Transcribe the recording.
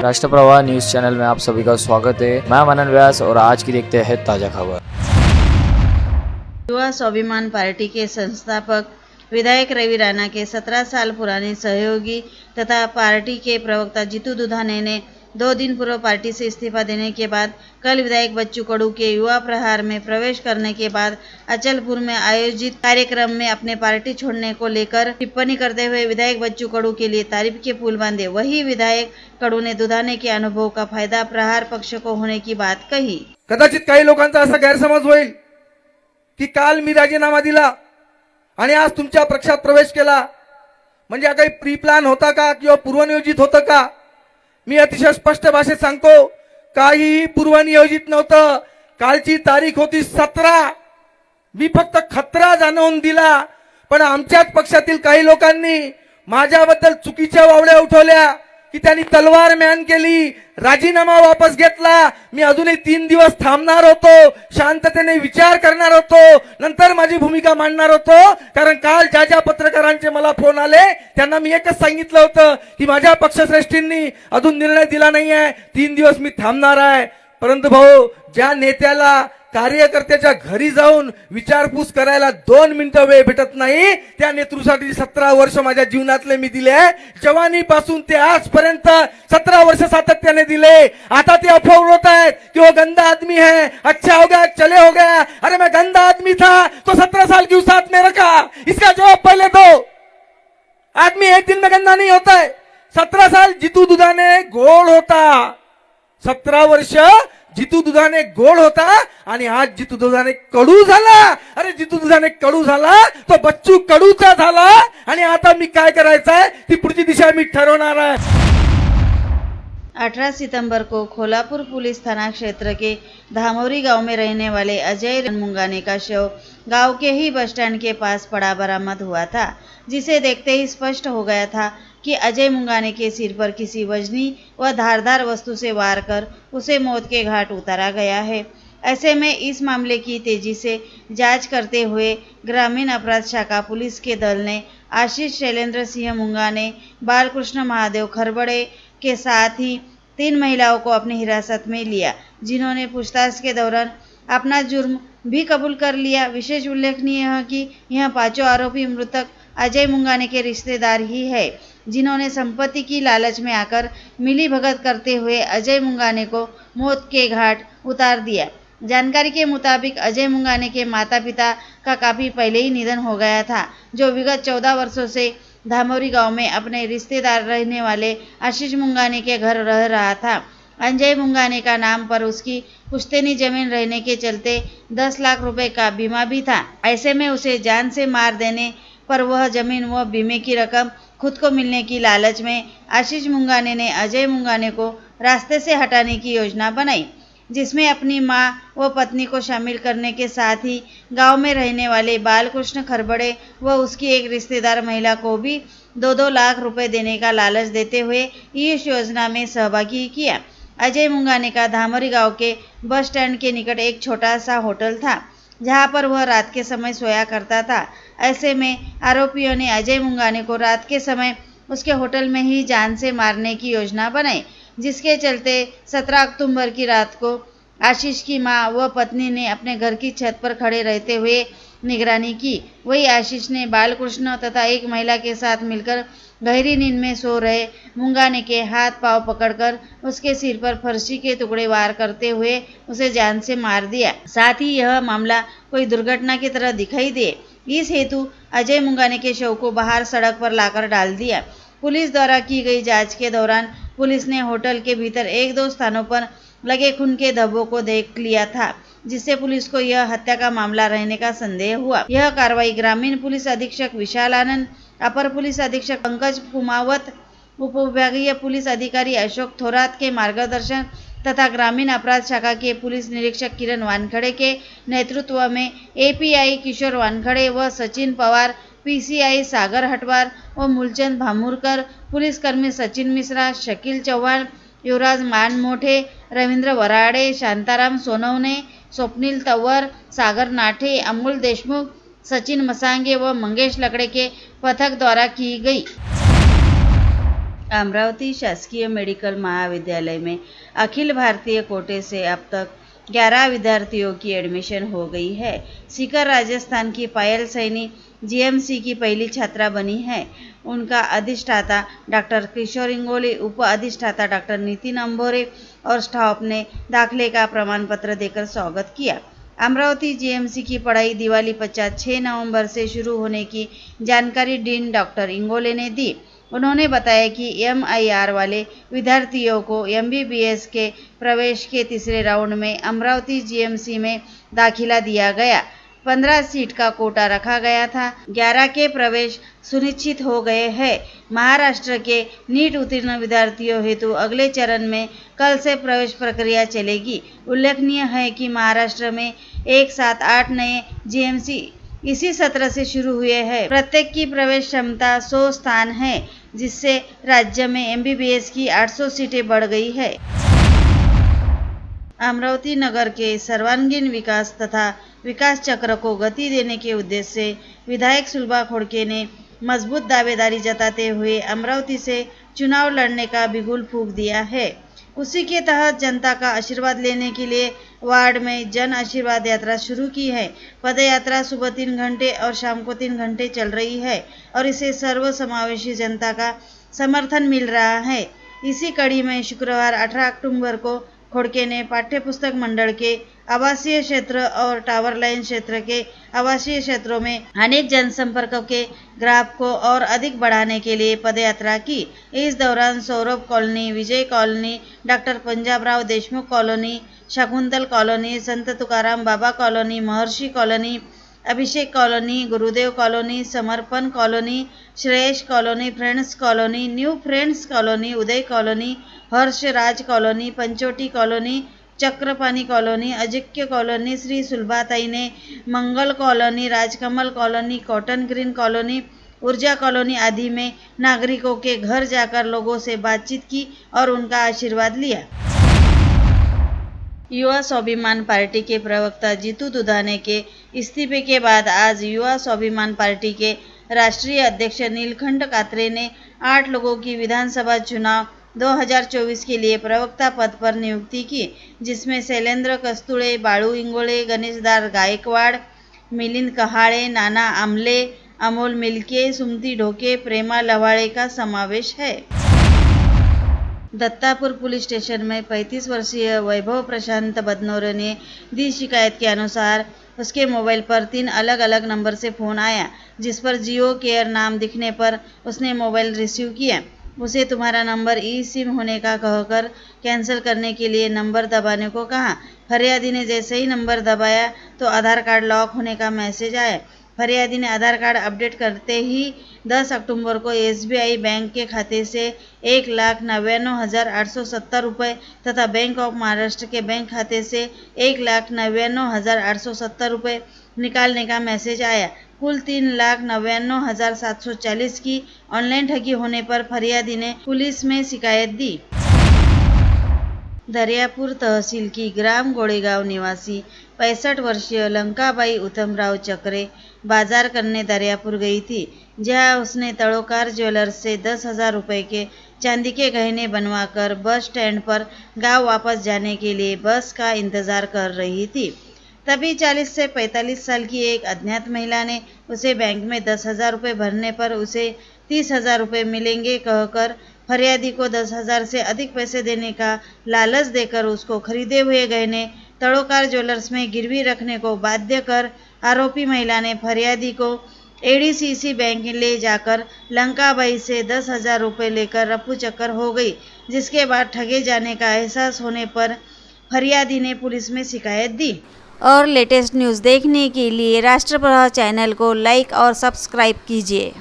राष्ट्रप्रवाह news channel में आप सभी का स्वागत है। मैं मनन व्यास और आज की देखते हैं ताजा खबर। युवा स्वाभिमान पार्टी के संस्थापक विधायक रवि राणा के 17 साल पुराने सहयोगी तथा पार्टी के प्रवक्ता जीतू दुधाने ने 2 दिन पूर्व पार्टी से इस्तीफा देने के बाद कल विधायक बच्चू कडू के युवा प्रहार में प्रवेश करने के बाद अचलपुर में आयोजित कार्यक्रम में अपने पार्टी छोड़ने को लेकर टिप्पणी करते हुए विधायक बच्चू कडू के लिए तारीफ के पुल बांधे। वही विधायक कडू ने दुधाने के अनुभव का फायदा प्रहार पक्ष को होने की बात कही। कदाचित काही लोकांचा असा गैरसमज होईल की काल मी राजीनामा दिला आणि आज तुमच्या पक्षात प्रवेश केला म्हणजे हा काही प्री प्लॅन होता का किंवा पूर्वनियोजित होतं का? मी अतिशय स्पष्ट भाषेत सांगतो, काहीही पूर्वनियोजित नव्हतं। कालची तारीख होती 17। मी फक्त खतरा जाणवून दिला, पण आमच्याच पक्षातील काही लोकांनी माझ्याबद्दल चुकीच्या वावड्या उठवल्या की त्यांनी तलवार म्यान केली, राजीनामा वापस घेतला। मी अजूनही 3 दिवस थांबणार होतो, शांततेने विचार करणार होतो, नंतर माझी भूमिका मांडणार होतो। कारण काल ज्या पत्रकारांचे मला फोन आले त्यांना मी एकच सांगितलं होतं की माझ्या पक्षश्रेष्ठींनी अजून निर्णय दिला नाहीये, 3 दिवस मी थांबणार आहे। परंतु भाऊ, ज्या नेत्याला कार्यकर्त्याच्या घरी जाऊन विचारपूस करायला 2 मिनिटं वेळ भेटत नाही, त्या नेतृत्वासाठी 17 वर्ष माझ्या जीवनातले मी दिले। जवानीपासून ते आजपर्यंत 17 वर्ष सातत्याने दिले। आता ते अफवा उडवत आहेत कि वो गंदा आदमी है, अच्छा हो गया, चले हो गया। अरे मैं गंदा आदमी था तो 17 साल क्यों साथ में रखा? इसका जवाब पहले दो। आदमी एक दिन में गंदा नहीं होता है। 17 साल जीतू दुधाने गोड होता, 17 वर्ष जीतू दुधाने गोड होता आणि आज जीतू दुधाने कडू झाला। अरे जीतू दुधाने कडू झाला तो बच्चू कडूचा झाला आणि आता मी काय करायचंय ती पुढची दिशा मी ठरवणार आहे। 18 सितंबर को खोलापुर पुलिस थाना क्षेत्र के धामोरी गांव में रहने वाले अजय मुंगाने का शव गांव के ही बस स्टैंड के पास पड़ा बरामद हुआ था, जिसे देखते ही स्पष्ट हो गया था कि अजय मुंगाने के सिर पर किसी वजनी व धारदार वस्तु से वार कर उसे मौत के घाट उतारा गया है। ऐसे में इस मामले की तेजी से जांच करते हुए ग्रामीण अपराध शाखा पुलिस के दल ने आशीष शैलेंद्र सिंह मुंगाने, बालकृष्ण महादेव खरबड़े के साथ ही 3 महिलाओं को अपनी हिरासत में लिया, जिन्होंने पूछताछ के दौरान अपना जुर्म भी कबूल कर लिया। विशेष उल्लेखनीय है कि यह 5 आरोपी मृतक अजय मुंगाने के रिश्तेदार ही है, जिन्होंने संपत्ति की लालच में आकर मिली भगत करते हुए अजय मुंगाने को मौत के घाट उतार दिया। जानकारी के मुताबिक अजय मुंगाने के माता पिता का काफी पहले ही निधन हो गया था, जो विगत 14 वर्षों से धामोरी गांव में अपने रिश्तेदार रहने वाले आशीष मुंगाने के घर रह रहा था। अजय मुंगाने का नाम पर उसकी पुश्तैनी जमीन रहने के चलते 10 लाख रुपए का बीमा भी था। ऐसे में उसे जान से मार देने पर वह जमीन व बीमे की रकम खुद को मिलने की लालच में आशीष मुंगाने ने अजय मुंगाने को रास्ते से हटाने की योजना बनाई, जिसमें अपनी मां व पत्नी को शामिल करने के साथ ही गांव में रहने वाले बालकृष्ण खरबड़े व उसकी एक रिश्तेदार महिला को भी 2-2 लाख रुपए देने का लालच देते हुए इस योजना में सहभागी किया। अजय मुंगाने का धामोरी गांव के बस स्टैंड के निकट एक छोटा सा होटल था, जहां पर वह रात के समय सोया करता था। ऐसे में आरोपियों ने अजय मुंगाने को रात के समय उसके होटल में ही जान से मारने की योजना बनाई, जिसके चलते 17 अक्टूबर की रात को आशीष की मां व पत्नी ने अपने घर की छत पर खड़े रहते हुए निगरानी की। वही आशीष ने बालकृष्ण तथा एक महिला के साथ मिलकर गहरी नींद में सो रहे मुंगाने के हाथ पांव पकड़कर उसके सिर पर फर्शी के टुकड़े वार करते हुए उसे जान से मार दिया। साथ ही यह मामला कोई दुर्घटना की तरह दिखाई दे, इस हेतु अजय मुंगाने के शव को बाहर सड़क पर लाकर डाल दिया। पुलिस द्वारा की गई जांच के दौरान पुलिस ने होटल के भीतर 1-2 स्थानों पर लगे खून के धब्बों को देख लिया था, जिससे पुलिस को यह हत्या का मामला रहने का संदेह हुआ। यह कार्रवाई ग्रामीण पुलिस अधीक्षक विशाल आनंद, अपर पुलिस अधीक्षक पंकज कुमावत, उप विभागीय पुलिस अधिकारी अशोक थोरात के मार्गदर्शन तथा ग्रामीण अपराध शाखा के पुलिस निरीक्षक किरण वानखड़े के नेतृत्व में एपीआई किशोर वानखड़े व सचिन पवार, पीसीआई सागर हटवार व मूलचंद भामुरकर, पुलिसकर्मी सचिन मिश्रा, शकील चौहान, युवराज मानमोठे, रवींद्र वराडे, शांताराम सोनवणे, स्वप्नील तंवर, सागर नाठे, अमोल देशमुख, सचिन मसांगे व मंगेश लकड़े के पथक द्वारा की गई। अमरावती शासकीय मेडिकल महाविद्यालय में अखिल भारतीय कोटे से अब तक 11 विद्यार्थियों की एडमिशन हो गई है। सीकर राजस्थान की पायल सैनी जीएमसी की पहली छात्रा बनी है। उनका अधिष्ठाता डॉक्टर किशोर इंगोले, उप अधिष्ठाता डॉक्टर नितिन अंभोरे और स्टाफ ने दाखिले का प्रमाण पत्र देकर स्वागत किया। अमरावती जीएमसी की पढ़ाई दिवाली 6 नवंबर से शुरू होने की जानकारी डीन डॉक्टर इंगोले ने दी। उन्होंने बताया कि MIR वाले विद्यार्थियों को MBBS के प्रवेश के तीसरे राउंड में अमरावती जीएमसी में दाखिला दिया गया। 15 सीट का कोटा रखा गया था। 11 के प्रवेश सुनिश्चित हो गए हैं। महाराष्ट्र के नीट उत्तीर्ण विद्यार्थियों हेतु अगले चरण में कल से प्रवेश प्रक्रिया चलेगी। उल्लेखनीय है कि महाराष्ट्र में एक साथ 8 नए जीएमसी इसी सत्र से शुरू हुए हैं। प्रत्येक की प्रवेश क्षमता 100 स्थान है, जिससे राज्य में MBBS की 800 सीटें बढ़ गई है। अमरावती नगर के सर्वांगीण विकास तथा विकास चक्र को गति देने के उद्देश्य से विधायक सुलभा खोड़के ने मजबूत दावेदारी जताते हुए अमरावती से चुनाव लड़ने का बिगुल फूंक दिया है। उसी के तहत जनता का आशीर्वाद लेने के लिए वार्ड में जन आशीर्वाद यात्रा शुरू की है। पदयात्रा सुबह 3 घंटे और शाम को 3 घंटे चल रही है और इसे सर्व समावेशी जनता का समर्थन मिल रहा है। इसी कड़ी में शुक्रवार 18 अक्टूबर को खोड़के ने पाठ्यपुस्तक मंडल के आवासीय क्षेत्र और टावर लाइन क्षेत्र के आवासीय क्षेत्रों में अनेक जनसंपर्क के ग्राफ को और अधिक बढ़ाने के लिए पदयात्रा की। इस दौरान Saurabh colony, Vijay colony, doctor Panjabrao Deshmukh colony, Shakuntal colony, Sant Tukaram Baba colony, Maharshi colony, Abhishek colony, Gurudev colony, Samarpan colony, Shreyas colony, friends colony, new friends colony, Uday colony, Harsh Raj colony, Panchoti colony, Chakrapani colony, Ajikya colony, Shri Sulabhatai ने Mangal colony, Rajkamal colony, cotton green colony, Urja colony आदि में नागरिकों के घर जाकर लोगों से बातचीत की और उनका आशीर्वाद लिया। युवा स्वाभिमान पार्टी के प्रवक्ता जीतू दुधाने के इस्तीफे के बाद आज युवा स्वाभिमान पार्टी के राष्ट्रीय अध्यक्ष नीलकंठ कात्रे ने 8 लोगों की विधानसभा चुनाव 2024 के लिए प्रवक्ता पद पर नियुक्ति की, जिसमें शैलेंद्र कस्तुळे, बाळू इंगोले, गणेशदार गायकवाड़, मिलिंद कहाळे, नाना आमले, अमोल मिल्के, सुमती ढोके, प्रेमा लवाड़े का समावेश है। दत्तापुर पुलिस स्टेशन में 35 वर्षीय वैभव प्रशांत बदनोर ने दी शिकायत के अनुसार उसके मोबाइल पर 3 अलग अलग नंबर से फ़ोन आया, जिस पर जियो केयर नाम दिखने पर उसने मोबाइल रिसीव किया। उसे तुम्हारा नंबर ई-सिम होने का कहकर कैंसिल करने के लिए नंबर दबाने को कहा। फरियादी ने जैसे ही नंबर दबाया तो आधार कार्ड लॉक होने का मैसेज आया। फरियादी ने आधार कार्ड अपडेट करते ही 10 अक्टूबर को SBI बैंक के खाते से 1,99,870 रुपये तथा bank of Maharashtra K bank खाते से 1,99,870 रुपये निकालने का मैसेज आया। कुल 3,99,740 की ऑनलाइन ठगी होने पर फरियादी ने पुलिस में शिकायत दी। दर्यापुर तहसील की ग्राम गोड़ेगांव निवासी 65 वर्षीय लंकाबाई उत्तमराव चक्रे बाजार करने दर्यापुर गई थी, जहां उसने तड़ोकार ज्वेलर्स से 10,000 रुपये के चांदी के गहने बनवाकर बस स्टैंड पर गांव वापस जाने के लिए बस का इंतजार कर रही थी। तभी 40 से 45 साल की एक अज्ञात महिला ने उसे बैंक में 10,000 रुपये भरने पर उसे 30,000 रुपये मिलेंगे कहकर फरियादी को 10,000 से अधिक पैसे देने का लालच देकर उसको खरीदे हुए गहने तड़ोकार ज्वेलर्स में गिरवी रखने को बाध्य कर आरोपी महिला ने फरियादी को ADCC बैंक ले जाकर लंकाबाई से 10,000 रुपये लेकर रफू चक्कर हो गई, जिसके बाद ठगे जाने का एहसास होने पर फरियादी ने पुलिस में शिकायत दी। और लेटेस्ट न्यूज़ देखने के लिए राष्ट्रप्रभा चैनल को लाइक और सब्सक्राइब कीजिए।